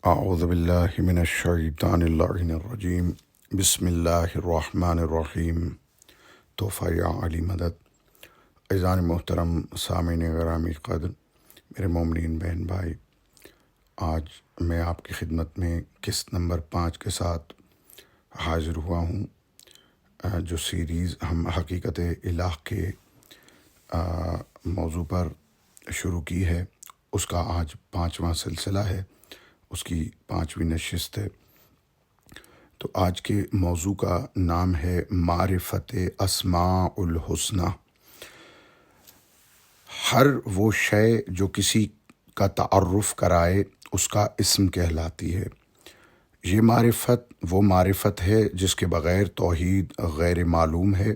اعوذ باللہ من الشیطان اللعین الرجیم بسم اللہ الرحمن الرحیم تحفہ یا علی مدد۔ عزیزان محترم سامعین گرامی قدر، میرے مومنین بہن بھائی، آج میں آپ کی خدمت میں قسط نمبر 5 کے ساتھ حاضر ہوا ہوں، جو سیریز ہم حقیقت الہ کے موضوع پر شروع کی ہے، اس کا آج 5واں سلسلہ ہے، اس کی 5ویں نشست ہے۔ تو آج کے موضوع کا نام ہے معرفت اسماء الحسنی۔ ہر وہ شے جو کسی کا تعارف کرائے اس کا اسم کہلاتی ہے۔ یہ معرفت وہ معرفت ہے جس کے بغیر توحید غیر معلوم ہے۔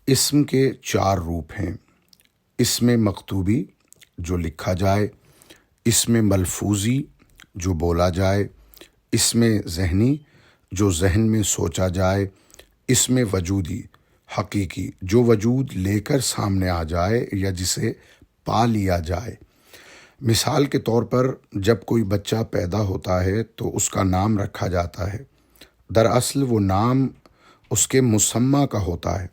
اسم کے 4 روپ ہیں: اسم مکتوبی جو لکھا جائے، اسم ملفوظی جو بولا جائے، اسم ذہنی جو ذہن میں سوچا جائے، اسم وجودی حقیقی جو وجود لے کر سامنے آ جائے یا جسے پا لیا جائے۔ مثال کے طور پر جب کوئی بچہ پیدا ہوتا ہے تو اس کا نام رکھا جاتا ہے۔ دراصل وہ نام اس کے مسمى کا ہوتا ہے،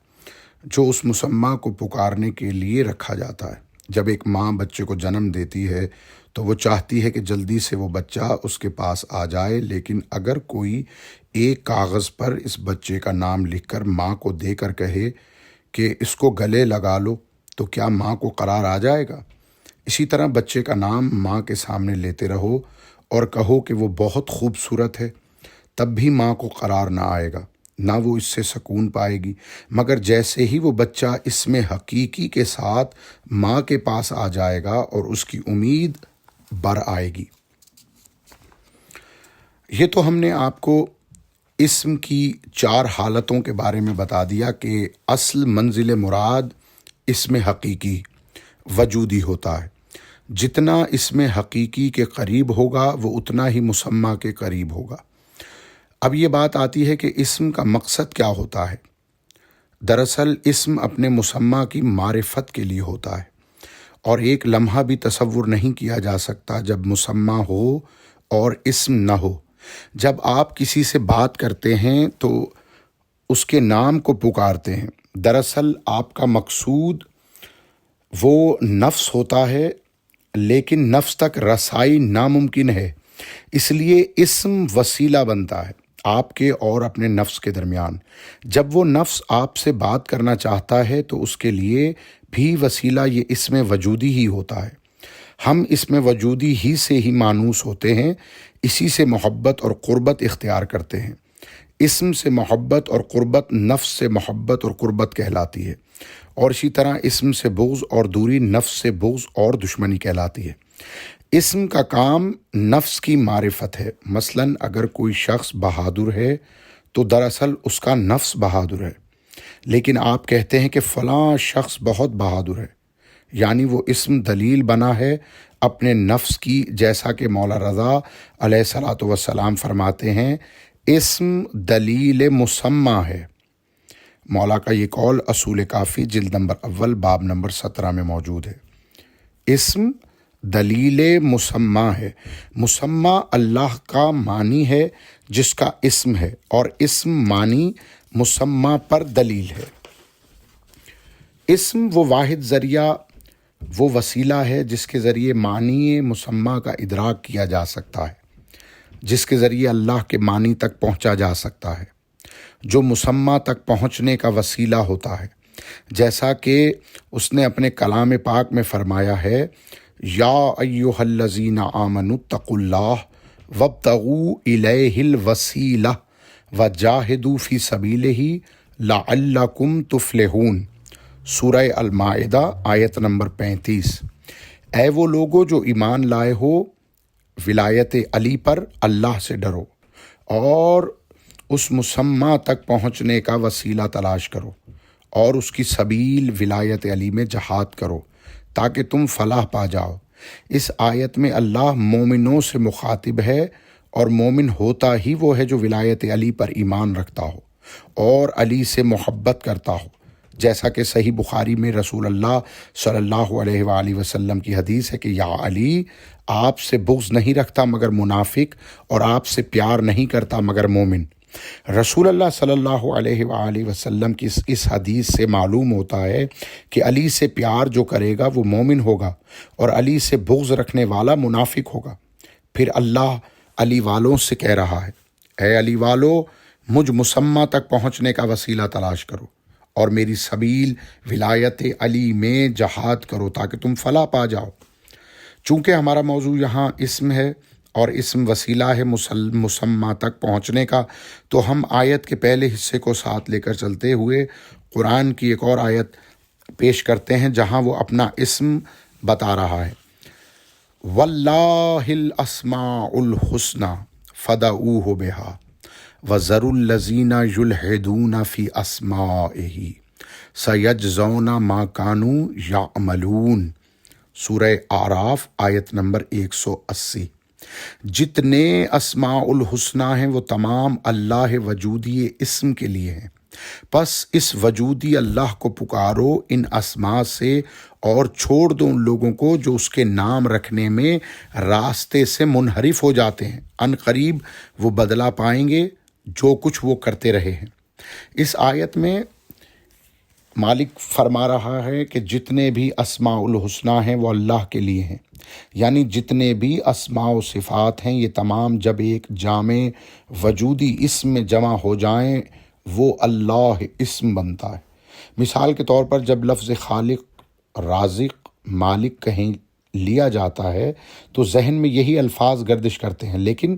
جو اس مسمى کو پکارنے کے لیے رکھا جاتا ہے۔ جب ایک ماں بچے کو جنم دیتی ہے تو وہ چاہتی ہے کہ جلدی سے وہ بچہ اس کے پاس آ جائے، لیکن اگر کوئی ایک کاغذ پر اس بچے کا نام لکھ کر ماں کو دے کر کہے کہ اس کو گلے لگا لو، تو کیا ماں کو قرار آ جائے گا؟ اسی طرح بچے کا نام ماں کے سامنے لیتے رہو اور کہو کہ وہ بہت خوبصورت ہے، تب بھی ماں کو قرار نہ آئے گا، نہ وہ اس سے سکون پائے گی، مگر جیسے ہی وہ بچہ اسم حقیقی کے ساتھ ماں کے پاس آ جائے گا اور اس کی امید بر آئے گی۔ یہ تو ہم نے آپ کو اسم کی 4 حالتوں کے بارے میں بتا دیا کہ اصل منزل مراد اسم حقیقی وجودی ہوتا ہے۔ جتنا اسم حقیقی کے قریب ہوگا وہ اتنا ہی مسمى کے قریب ہوگا۔ اب یہ بات آتی ہے کہ اسم کا مقصد کیا ہوتا ہے؟ دراصل اسم اپنے مسمى کی معرفت کے لیے ہوتا ہے، اور ایک لمحہ بھی تصور نہیں کیا جا سکتا جب مسمى ہو اور اسم نہ ہو۔ جب آپ کسی سے بات کرتے ہیں تو اس کے نام کو پکارتے ہیں، دراصل آپ کا مقصود وہ نفس ہوتا ہے، لیکن نفس تک رسائی ناممکن ہے، اس لیے اسم وسیلہ بنتا ہے آپ کے اور اپنے نفس کے درمیان۔ جب وہ نفس آپ سے بات کرنا چاہتا ہے تو اس کے لیے بھی وسیلہ یہ اسم وجودی ہی ہوتا ہے۔ ہم اسم وجودی ہی سے ہی مانوس ہوتے ہیں، اسی سے محبت اور قربت اختیار کرتے ہیں۔ اسم سے محبت اور قربت نفس سے محبت اور قربت کہلاتی ہے، اور اسی طرح اسم سے بغض اور دوری نفس سے بغض اور دشمنی کہلاتی ہے۔ اسم کا کام نفس کی معرفت ہے۔ مثلاً اگر کوئی شخص بہادر ہے تو دراصل اس کا نفس بہادر ہے، لیکن آپ کہتے ہیں کہ فلاں شخص بہت بہادر ہے، یعنی وہ اسم دلیل بنا ہے اپنے نفس کی، جیسا کہ مولا رضا علیہ الصلاۃ والسلام فرماتے ہیں، اسم دلیل مسمى ہے۔ مولا کا یہ قول اصول کافی جلد نمبر 1 باب نمبر 17 میں موجود ہے۔ اسم دلیل مسمى ہے۔ مسمى اللہ کا معنی ہے جس کا اسم ہے، اور اسم معنی مسمى پر دلیل ہے۔ اسم وہ واحد ذریعہ، وہ وسیلہ ہے جس کے ذریعے معنی مسمى کا ادراک کیا جا سکتا ہے، جس کے ذریعے اللہ کے معنی تک پہنچا جا سکتا ہے، جو مسمى تک پہنچنے کا وسیلہ ہوتا ہے، جیسا کہ اس نے اپنے کلام پاک میں فرمایا ہے، یا ایھا الذین آمنوا اتقوا اللہ وابتغوا الیہ الوسیلہ وجاہدوا فی سبیلہ لعلکم تفلحون۔ سورہ المائدہ آیت نمبر 35۔ اے وہ لوگو جو ایمان لائے ہو، ولایت علی پر اللہ سے ڈرو اور اس مسمى تک پہنچنے کا وسیلہ تلاش کرو، اور اس کی سبیل ولایت علی میں جہاد کرو تاکہ تم فلاح پا جاؤ۔ اس آیت میں اللہ مومنوں سے مخاطب ہے، اور مومن ہوتا ہی وہ ہے جو ولایت علی پر ایمان رکھتا ہو اور علی سے محبت کرتا ہو، جیسا کہ صحیح بخاری میں رسول اللہ صلی اللہ علیہ وآلہ وسلم کی حدیث ہے کہ یا علی آپ سے بغض نہیں رکھتا مگر منافق، اور آپ سے پیار نہیں کرتا مگر مومن۔ رسول اللہ صلی اللہ علیہ وآلہ وسلم کی اس حدیث سے معلوم ہوتا ہے کہ علی سے پیار جو کرے گا وہ مومن ہوگا، اور علی سے بغض رکھنے والا منافق ہوگا۔ پھر اللہ علی والوں سے کہہ رہا ہے، اے علی والو، مجھ مسمہ تک پہنچنے کا وسیلہ تلاش کرو اور میری سبیل ولایت علی میں جہاد کرو تاکہ تم فلاح پا جاؤ۔ چونکہ ہمارا موضوع یہاں اسم ہے اور اسم وسیلہ ہے مسمہ تک پہنچنے کا، تو ہم آیت کے پہلے حصے کو ساتھ لے کر چلتے ہوئے قرآن کی ایک اور آیت پیش کرتے ہیں جہاں وہ اپنا اسم بتا رہا ہے۔ وَاللَّهِ الْأَسْمَاءُ الْحُسْنَى فَادْعُوهُ بِهَا وَذَرُوا الَّذِينَ يُلْحِدُونَ فِي أَسْمَائِهِ سَيَجْزَوْنَ مَا كَانُوا يَعْمَلُونَ۔ سورہ اعراف آیت نمبر 180۔ جتنے اسماء الحسنہ ہیں وہ تمام اللہ وجودی اسم کے لیے ہیں، پس اس وجودی اللہ کو پکارو ان اسماء سے، اور چھوڑ دو ان لوگوں کو جو اس کے نام رکھنے میں راستے سے منحرف ہو جاتے ہیں، ان قریب وہ بدلہ پائیں گے جو کچھ وہ کرتے رہے ہیں۔ اس آیت میں مالک فرما رہا ہے کہ جتنے بھی اسماء الحسنہ ہیں وہ اللہ کے لیے ہیں، یعنی جتنے بھی اسماء و صفات ہیں یہ تمام جب ایک جامع وجودی اسم میں جمع ہو جائیں وہ اللہ اسم بنتا ہے۔ مثال کے طور پر جب لفظ خالق، رازق، مالک کہیں لیا جاتا ہے تو ذہن میں یہی الفاظ گردش کرتے ہیں، لیکن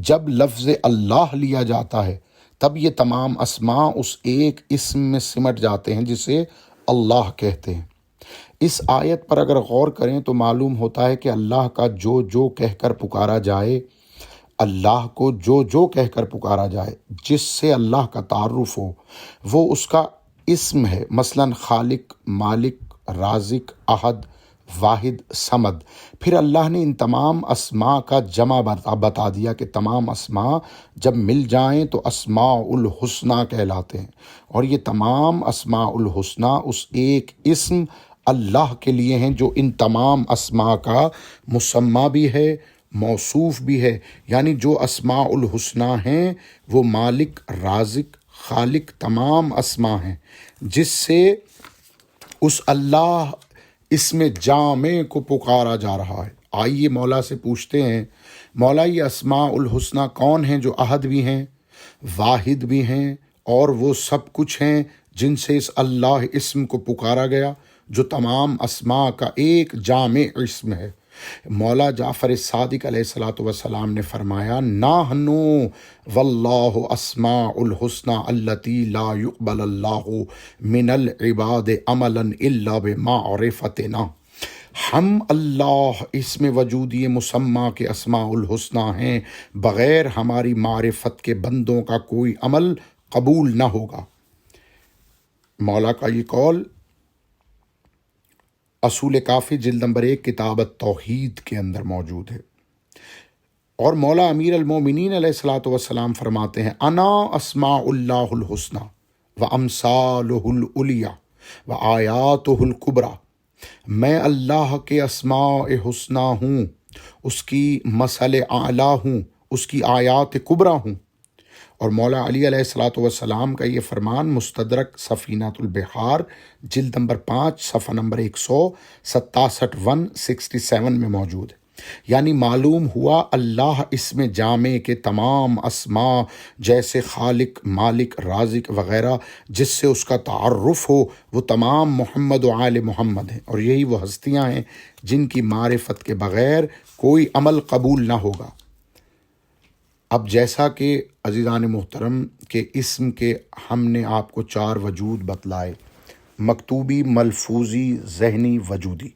جب لفظ اللہ لیا جاتا ہے تب یہ تمام اسماء اس ایک اسم میں سمٹ جاتے ہیں جسے اللہ کہتے ہیں۔ اس آیت پر اگر غور کریں تو معلوم ہوتا ہے کہ اللہ کا جو جو کہہ کر پکارا جائے، اللہ کو جو جو کہہ کر پکارا جائے جس سے اللہ کا تعارف ہو وہ اس کا اسم ہے۔ مثلا خالق، مالک، رازق، احد، واحد، صمد۔ پھر اللہ نے ان تمام اسماء کا جمع بتا دیا کہ تمام اسماء جب مل جائیں تو اسماء الحسنہ کہلاتے ہیں، اور یہ تمام اسماء الحسنہ اس ایک اسم اللہ کے لیے ہیں جو ان تمام اسماء کا مسمہ بھی ہے، موصوف بھی ہے۔ یعنی جو اسماء الحسنہ ہیں وہ مالک، رازق، خالق تمام اسماء ہیں جس سے اس اللہ اسم جامع کو پکارا جا رہا ہے۔ آئیے مولا سے پوچھتے ہیں، مولا یہ اسماء الحسنہ کون ہیں جو احد بھی ہیں، واحد بھی ہیں، اور وہ سب کچھ ہیں جن سے اس اللہ اسم کو پکارا گیا جو تمام اسماء کا ایک جامع اسم ہے۔ مولا جعفر صادق علیہ الصلاۃ والسلام نے فرمایا، نحنو واللہ اسماء الحسنى التي لا يقبل اللہ من العباد عملا الا بمعرفتنا۔ ہم اللہ اسم وجودی مسمہ کے اسماء الحسنہ ہیں، بغیر ہماری معرفت کے بندوں کا کوئی عمل قبول نہ ہوگا۔ مولا کا یہ قول اصول کافی جلد نمبر 1 کتاب التوحید کے اندر موجود ہے۔ اور مولا امیر المومنین علیہ الصلاۃ والسلام فرماتے ہیں، انا اسماء اللہ الحسنى وامثالہ العلیٰ وآیاتہ الکبریٰ۔ میں اللہ کے اسماء حسنہ ہوں، اس کی مثل اعلیٰ ہوں، اس کی آیات کبریٰ ہوں۔ اور مولا علی علیہ الصلاۃ والسلام کا یہ فرمان مستدرک سفینۃ البحار جلد نمبر 5 صفحہ نمبر 167 167 میں موجود ہے۔ یعنی معلوم ہوا اللہ اسم جامع کے تمام اسماء جیسے خالق، مالک، رازق وغیرہ جس سے اس کا تعارف ہو وہ تمام محمد و آل محمد ہیں، اور یہی وہ ہستیاں ہیں جن کی معرفت کے بغیر کوئی عمل قبول نہ ہوگا۔ اب جیسا کہ عزیزان محترم کے اسم کے ہم نے آپ کو 4 وجود بتلائے، مکتوبی، ملفوظی، ذہنی، وجودی۔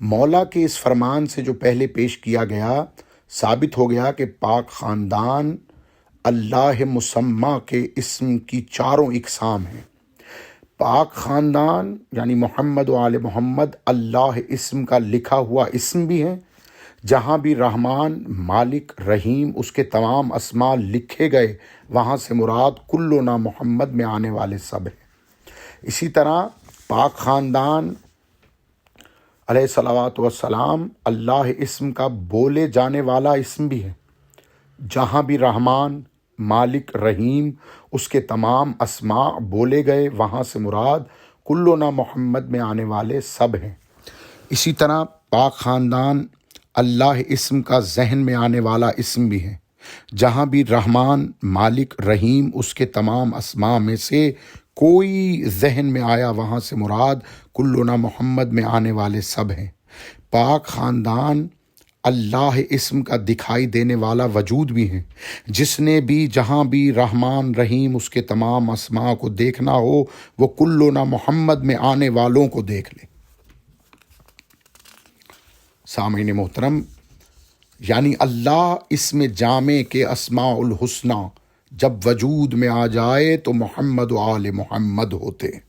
مولا کے اس فرمان سے جو پہلے پیش کیا گیا ثابت ہو گیا کہ پاک خاندان اللہ مسمہ کے اسم کی 4 اقسام ہیں۔ پاک خاندان یعنی محمد و آل محمد اللہ اسم کا لکھا ہوا اسم بھی ہیں، جہاں بھی رحمان، مالک، رحیم اس کے تمام اسماء لکھے گئے وہاں سے مراد کلنا محمد میں آنے والے سب ہیں۔ اسی طرح پاک خاندان علیہ صلوات وسلام اللہ اسم کا بولے جانے والا اسم بھی ہے۔ جہاں بھی رحمان، مالک، رحیم اس کے تمام اسماء بولے گئے، وہاں سے مراد کلنا محمد میں آنے والے سب ہیں۔ اسی طرح پاک خاندان اللہ اسم کا ذہن میں آنے والا اسم بھی ہے۔ جہاں بھی رحمان، مالک، رحیم اس کے تمام اسماء میں سے کوئی ذہن میں آیا، وہاں سے مراد کلنا محمد میں آنے والے سب ہیں۔ پاک خاندان اللہ اسم کا دکھائی دینے والا وجود بھی ہیں۔ جس نے بھی جہاں بھی رحمان، رحیم اس کے تمام اسماء کو دیکھنا ہو، وہ کلنا محمد میں آنے والوں کو دیکھ لے۔ سامعین محترم، یعنی اللہ اسم جامع کے اسماء الحسنی جب وجود میں آ جائے تو محمد و آل محمد ہوتے ہیں۔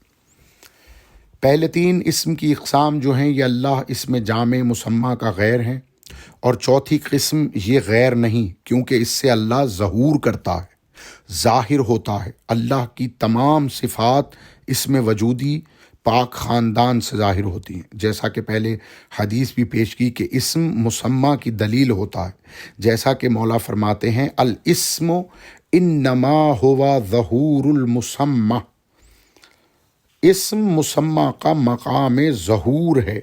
پہلے تین اسم کی اقسام جو ہیں یہ اللہ اسم جامع مسمى کا غیر ہیں، اور چوتھی قسم یہ غیر نہیں، کیونکہ اس سے اللہ ظہور کرتا ہے، ظاہر ہوتا ہے۔ اللہ کی تمام صفات اسم وجودی پاک خاندان سے ظاہر ہوتی ہیں، جیسا کہ پہلے حدیث بھی پیش کی کہ اسم مسمى کی دلیل ہوتا ہے، جیسا کہ مولا فرماتے ہیں الاسم انما ہوا ظہور المسمى، اسم مسمى کا مقام ظہور ہے۔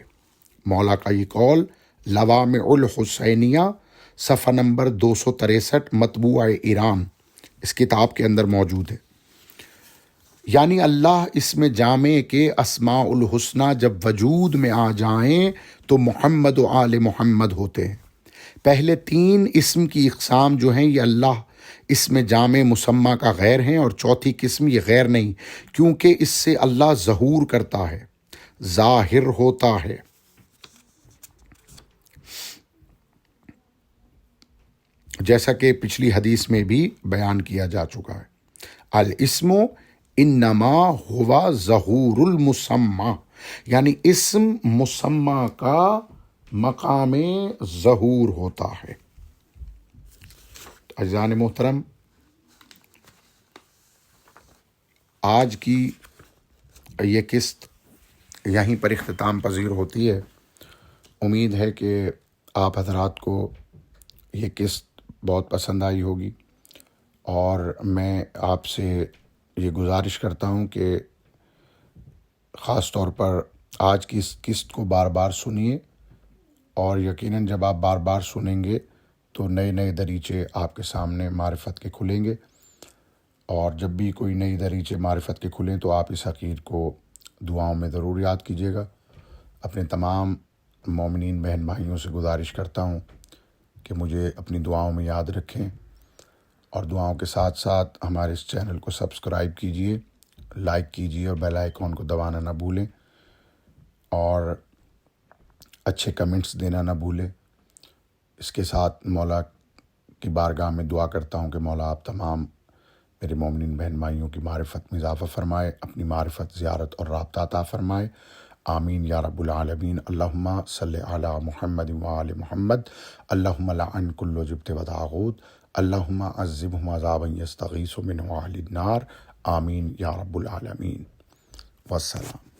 مولا کا یہ قول لوامع الحسینیہ صفحہ نمبر 263 مطبوع ایران اس کتاب کے اندر موجود ہے۔ یعنی اللہ اسم جامع کے اسماء الحسنی جب وجود میں آ جائیں تو محمد و آل محمد ہوتے ہیں۔ پہلے تین اسم کی اقسام جو ہیں یہ اللہ اسم جامع مسمى کا غیر ہیں، اور چوتھی قسم یہ غیر نہیں، کیونکہ اس سے اللہ ظہور کرتا ہے، ظاہر ہوتا ہے۔ جیسا کہ پچھلی حدیث میں بھی بیان کیا جا چکا ہے، الاسم انما ہوا ظہور المسمى، یعنی اسم مسمى کا مقام ظہور ہوتا ہے۔ عزیزان محترم، آج کی یہ قسط یہیں پر اختتام پذیر ہوتی ہے۔ امید ہے کہ آپ حضرات کو یہ قسط بہت پسند آئی ہوگی، اور میں آپ سے یہ گزارش کرتا ہوں کہ خاص طور پر آج کی اس قسط کو بار بار سنیے، اور یقیناً جب آپ بار بار سنیں گے تو نئے نئے دریچے آپ کے سامنے معرفت کے کھلیں گے، اور جب بھی کوئی نئی دریچے معرفت کے کھلیں تو آپ اس حقیر کو دعاؤں میں ضرور یاد کیجیے گا۔ اپنے تمام مومنین بہن بھائیوں سے گزارش کرتا ہوں کہ مجھے اپنی دعاؤں میں یاد رکھیں، اور دعاؤں کے ساتھ ساتھ ہمارے اس چینل کو سبسکرائب کیجیے، لائک کیجیے، اور بیل آئیکن کو دبانا نہ بھولیں، اور اچھے کمنٹس دینا نہ بھولیں۔ اس کے ساتھ مولا کی بارگاہ میں دعا کرتا ہوں کہ مولا آپ تمام میرے مومنین بہن بھائیوں کی معرفت میں اضافہ فرمائے، اپنی معرفت، زیارت اور رابطہ عطا فرمائے، آمین یا رب العالمین۔ اللہم صلی علی محمد وآل محمد، اللہم لعن کل جبت و طاغوت، اللہم عذبہم عذابا یستغیث منہ اہل النار، آمین یا رب العالمین۔ والسلام۔